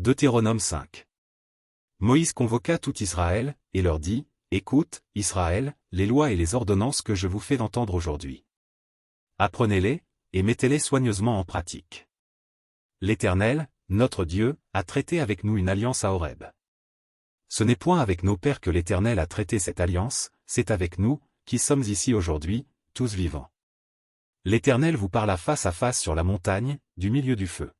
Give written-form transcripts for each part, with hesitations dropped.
Deutéronome 5. Moïse convoqua tout Israël, et leur dit, « Écoute, Israël, les lois et les ordonnances que je vous fais entendre aujourd'hui. Apprenez-les, et mettez-les soigneusement en pratique. L'Éternel, notre Dieu, a traité avec nous une alliance à Horeb. Ce n'est point avec nos pères que l'Éternel a traité cette alliance, c'est avec nous, qui sommes ici aujourd'hui, tous vivants. L'Éternel vous parla face à face sur la montagne, du milieu du feu.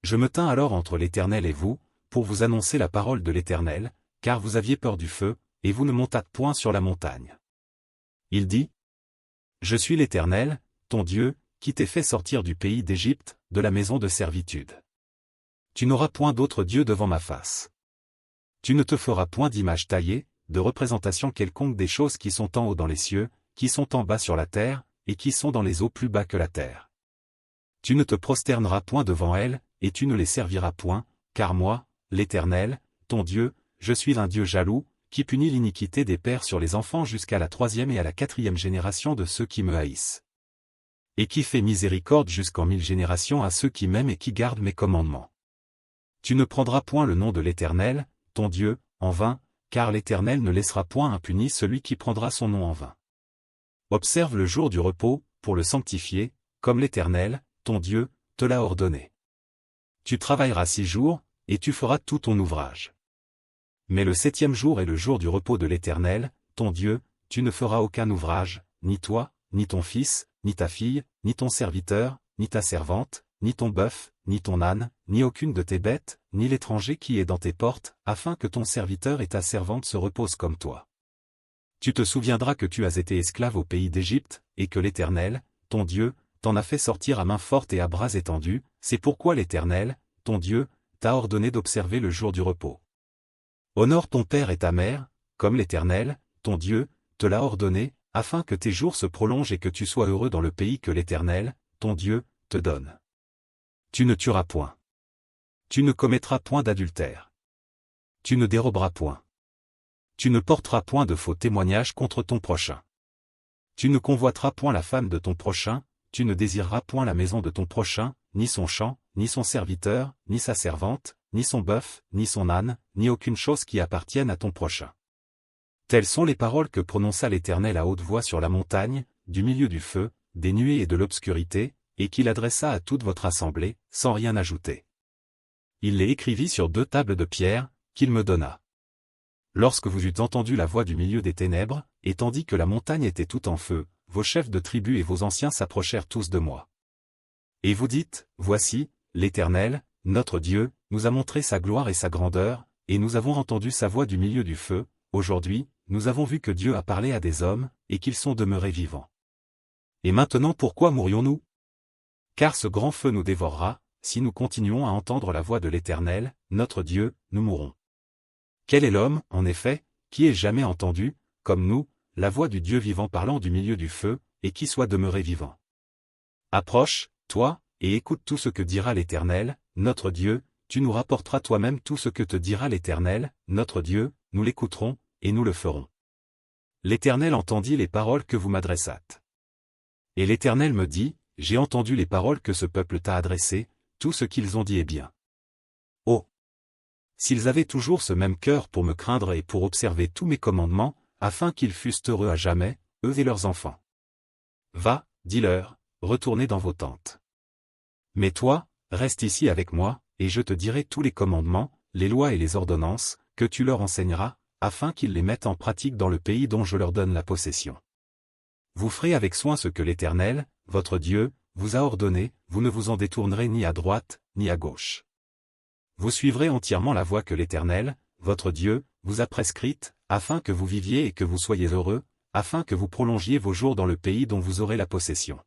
Je me tins alors entre l'Éternel et vous, pour vous annoncer la parole de l'Éternel, car vous aviez peur du feu, et vous ne montâtes point sur la montagne. Il dit, « Je suis l'Éternel, ton Dieu, qui t'ai fait sortir du pays d'Égypte, de la maison de servitude. Tu n'auras point d'autre Dieu devant ma face. Tu ne te feras point d'image taillée, de représentation quelconque des choses qui sont en haut dans les cieux, qui sont en bas sur la terre, et qui sont dans les eaux plus bas que la terre. Tu ne te prosterneras point devant elles, et tu ne les serviras point, car moi, l'Éternel, ton Dieu, je suis un Dieu jaloux, qui punit l'iniquité des pères sur les enfants jusqu'à la 3e et à la 4e génération de ceux qui me haïssent. Et qui fait miséricorde jusqu'en 1000 générations à ceux qui m'aiment et qui gardent mes commandements. Tu ne prendras point le nom de l'Éternel, ton Dieu, en vain, car l'Éternel ne laissera point impuni celui qui prendra son nom en vain. Observe le jour du repos, pour le sanctifier, comme l'Éternel, ton Dieu, te l'a ordonné. Tu travailleras 6 jours, et tu feras tout ton ouvrage. Mais le 7e jour est le jour du repos de l'Éternel, ton Dieu, tu ne feras aucun ouvrage, ni toi, ni ton fils, ni ta fille, ni ton serviteur, ni ta servante, ni ton bœuf, ni ton âne, ni aucune de tes bêtes, ni l'étranger qui est dans tes portes, afin que ton serviteur et ta servante se reposent comme toi. Tu te souviendras que tu as été esclave au pays d'Égypte, et que l'Éternel, ton Dieu, t'en a fait sortir à main forte et à bras étendus, c'est pourquoi l'Éternel, ton Dieu, t'a ordonné d'observer le jour du repos. Honore ton père et ta mère, comme l'Éternel, ton Dieu, te l'a ordonné, afin que tes jours se prolongent et que tu sois heureux dans le pays que l'Éternel, ton Dieu, te donne. Tu ne tueras point. Tu ne commettras point d'adultère. Tu ne déroberas point. Tu ne porteras point de faux témoignages contre ton prochain. Tu ne convoiteras point la femme de ton prochain, tu ne désireras point la maison de ton prochain, ni son champ, ni son serviteur, ni sa servante, ni son bœuf, ni son âne, ni aucune chose qui appartienne à ton prochain. Telles sont les paroles que prononça l'Éternel à haute voix sur la montagne, du milieu du feu, des nuées et de l'obscurité, et qu'il adressa à toute votre assemblée, sans rien ajouter. Il les écrivit sur 2 tables de pierre, qu'il me donna. Lorsque vous eûtes entendu la voix du milieu des ténèbres, et tandis que la montagne était toute en feu, vos chefs de tribus et vos anciens s'approchèrent tous de moi. Et vous dites, voici, l'Éternel, notre Dieu, nous a montré sa gloire et sa grandeur, et nous avons entendu sa voix du milieu du feu, aujourd'hui, nous avons vu que Dieu a parlé à des hommes, et qu'ils sont demeurés vivants. Et maintenant pourquoi mourions-nous? Car ce grand feu nous dévorera, si nous continuons à entendre la voix de l'Éternel, notre Dieu, nous mourrons. Quel est l'homme, en effet, qui ait jamais entendu, comme nous, la voix du Dieu vivant parlant du milieu du feu, et qui soit demeuré vivant? Approche, toi, et écoute tout ce que dira l'Éternel, notre Dieu, tu nous rapporteras toi-même tout ce que te dira l'Éternel, notre Dieu, nous l'écouterons, et nous le ferons. L'Éternel entendit les paroles que vous m'adressâtes. Et l'Éternel me dit, j'ai entendu les paroles que ce peuple t'a adressées, tout ce qu'ils ont dit est bien. Oh! S'ils avaient toujours ce même cœur pour me craindre et pour observer tous mes commandements, afin qu'ils fussent heureux à jamais, eux et leurs enfants. Va, dis-leur, retournez dans vos tentes. Mais toi, reste ici avec moi, et je te dirai tous les commandements, les lois et les ordonnances, que tu leur enseigneras, afin qu'ils les mettent en pratique dans le pays dont je leur donne la possession. Vous ferez avec soin ce que l'Éternel, votre Dieu, vous a ordonné, vous ne vous en détournerez ni à droite, ni à gauche. Vous suivrez entièrement la voie que l'Éternel, votre Dieu, vous a prescrite, afin que vous viviez et que vous soyez heureux, afin que vous prolongiez vos jours dans le pays dont vous aurez la possession.